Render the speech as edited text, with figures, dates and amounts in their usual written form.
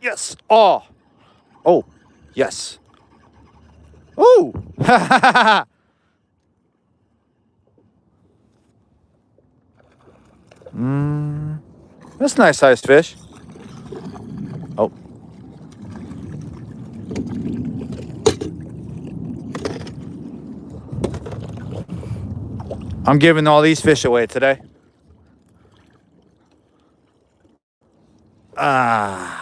Yes. Oh. Oh. Yes. Oh. That's a nice sized fish. Oh. I'm giving all these fish away today. Ah.